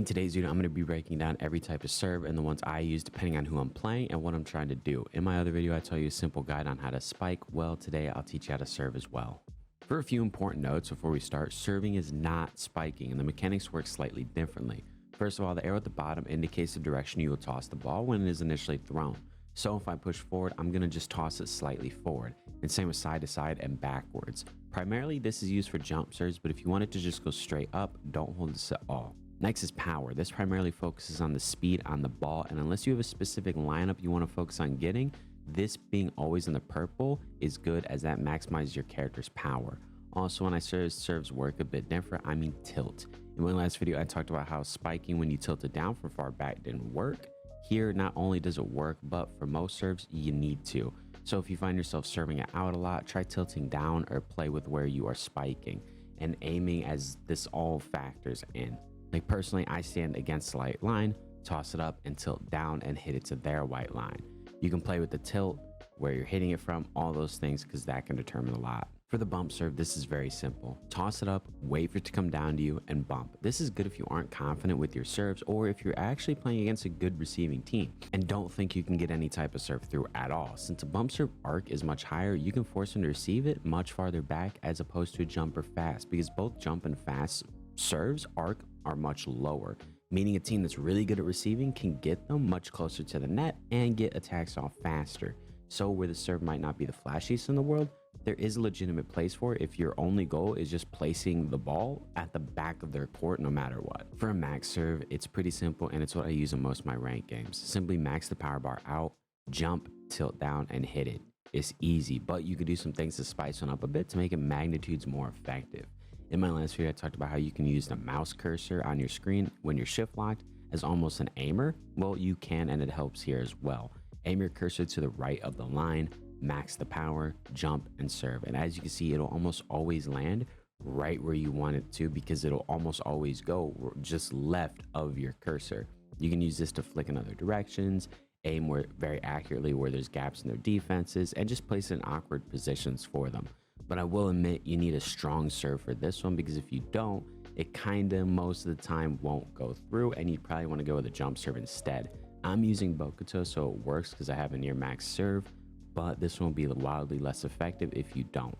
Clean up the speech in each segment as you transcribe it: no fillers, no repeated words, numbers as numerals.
today's video, I'm going to be breaking down every type of serve and the ones I use depending on who I'm playing and what I'm trying to do. In my other video, I tell you a simple guide on how to spike. Well, today I'll teach you how to serve as well. For a few important notes before we start, serving is not spiking and the mechanics work slightly differently. First of all, the arrow at the bottom indicates the direction you will toss the ball when it is initially thrown. So if I push forward, I'm going to just toss it slightly forward, and same with side to side and backwards. Primarily, this is used for jump serves, but if you want it to just go straight up, don't hold this at all. Next is power. This primarily focuses on the speed on the ball, and unless you have a specific lineup you want to focus on getting, this being always in the purple is good as that maximizes your character's power. Also, when I say serves work a bit different, I mean tilt. In my last video, I talked about how spiking when you tilt it down from far back didn't work. Here, not only does it work, but for most serves, you need to. So if you find yourself serving it out a lot, try tilting down or play with where you are spiking and aiming, as this all factors in. Like personally, I stand against the white line, toss it up and tilt down and hit it to their white line. You can play with the tilt, where you're hitting it from, all those things, because that can determine a lot. For the bump serve, this is very simple. Toss it up, wait for it to come down to you, and bump. This is good if you aren't confident with your serves or if you're actually playing against a good receiving team and don't think you can get any type of serve through at all. Since a bump serve arc is much higher, you can force them to receive it much farther back as opposed to a jump or fast, because both jump and fast serves arc are much lower, meaning a team that's really good at receiving can get them much closer to the net and get attacks off faster. So where the serve might not be the flashiest in the world, there is a legitimate place for it if your only goal is just placing the ball at the back of their court no matter what. For a max serve, it's pretty simple and it's what I use in most of my ranked games. Simply max the power bar out, jump, tilt down, and hit it. It's easy, but you could do some things to spice one up a bit to make it magnitudes more effective. In my last video, I talked about how you can use the mouse cursor on your screen when you're shift locked as almost an aimer. Well, you can, and it helps here as well. Aim your cursor to the right of the line, max the power, jump, and serve. And as you can see, it'll almost always land right where you want it to, because it'll almost always go just left of your cursor. You can use this to flick in other directions, aim very accurately where there's gaps in their defenses, and just place it in awkward positions for them. But I will admit you need a strong serve for this one, because if you don't, it kinda most of the time won't go through, and you'd probably want to go with a jump serve instead. I'm using Bokuto, so it works because I have a near max serve, but this one will be wildly less effective if you don't.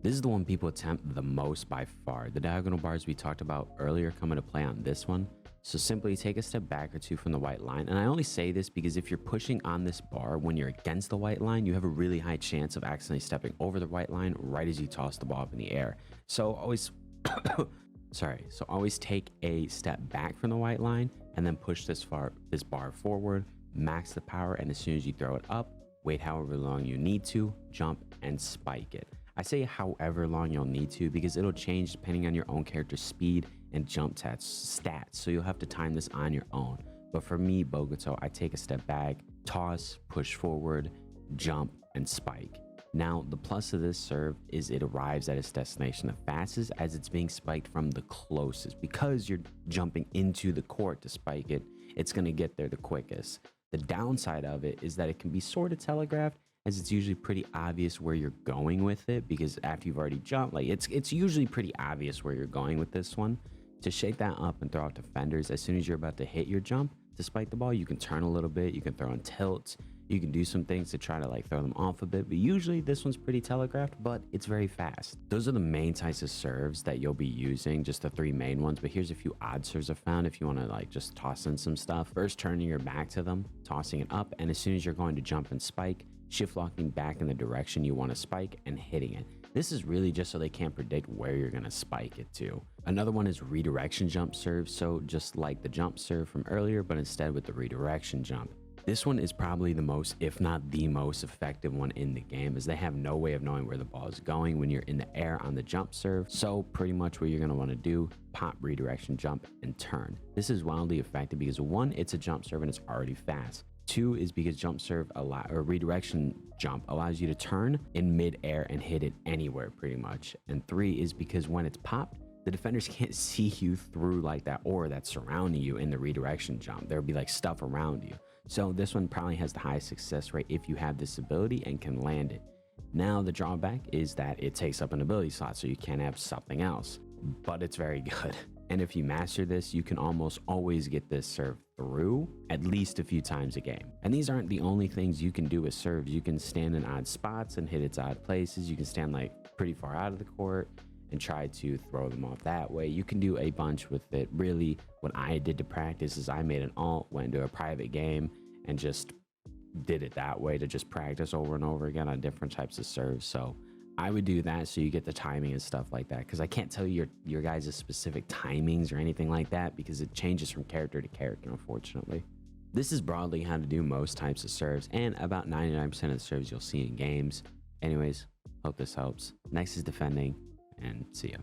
This is the one people attempt the most by far. The diagonal bars we talked about earlier come into play on this one. So simply take a step back or two from the white line. And I only say this because if you're pushing on this bar when you're against the white line, you have a really high chance of accidentally stepping over the white line right as you toss the ball up in the air. So always, always take a step back from the white line and then push this bar forward, max the power, and as soon as you throw it up, wait however long you need to, jump, and spike it. I say however long you'll need to because it'll change depending on your own character's speed and jump stats, so you'll have to time this on your own. But for me, Bokuto, I take a step back, toss, push forward, jump, and spike. Now, the plus of this serve is it arrives at its destination the fastest as it's being spiked from the closest. Because you're jumping into the court to spike it, it's going to get there the quickest. The downside of it is that it can be sort of telegraphed, as it's usually pretty obvious where you're going with it, because after you've already jumped, like it's usually pretty obvious where you're going with this one. To shake that up and throw out defenders, as soon as you're about to hit your jump to spike the ball, you can turn a little bit, you can throw in tilts, you can do some things to try to like throw them off a bit, but usually this one's pretty telegraphed, but it's very fast. Those are the main types of serves that you'll be using, just the three main ones, but here's a few odd serves I've found if you want to like just toss in some stuff. First, turning your back to them, tossing it up, and as soon as you're going to jump and spike, shift locking back in the direction you want to spike and hitting it. This is really just so they can't predict where you're going to spike it to. Another one is redirection jump serve, so just like the jump serve from earlier, but instead with the redirection jump. This one is probably the most, if not the most effective one in the game, as they have no way of knowing where the ball is going when you're in the air on the jump serve. So pretty much what you're going to want to do, pop, redirection jump, and turn. This is wildly effective because one, it's a jump serve and it's already fast. Two is because jump serve or redirection jump allows you to turn in mid-air and hit it anywhere pretty much. And three is because when it's popped, the defenders can't see you through like that aura that's surrounding you in the redirection jump. There'll be like stuff around you. So this one probably has the highest success rate if you have this ability and can land it. Now the drawback is that it takes up an ability slot, so you can't have something else, but it's very good. And if you master this, you can almost always get this serve through at least a few times a game. And these aren't the only things you can do with serves. You can stand in odd spots and hit its odd places. You can stand like pretty far out of the court and try to throw them off that way. You can do a bunch with it. Really, what I did to practice is I made an alt, went into a private game, and just did it that way to just practice over and over again on different types of serves. So I would do that so you get the timing and stuff like that, because I can't tell you your guys' specific timings or anything like that because it changes from character to character, unfortunately. This is broadly how to do most types of serves and about 99% of the serves you'll see in games. Anyways, hope this helps. Next is defending, and see ya.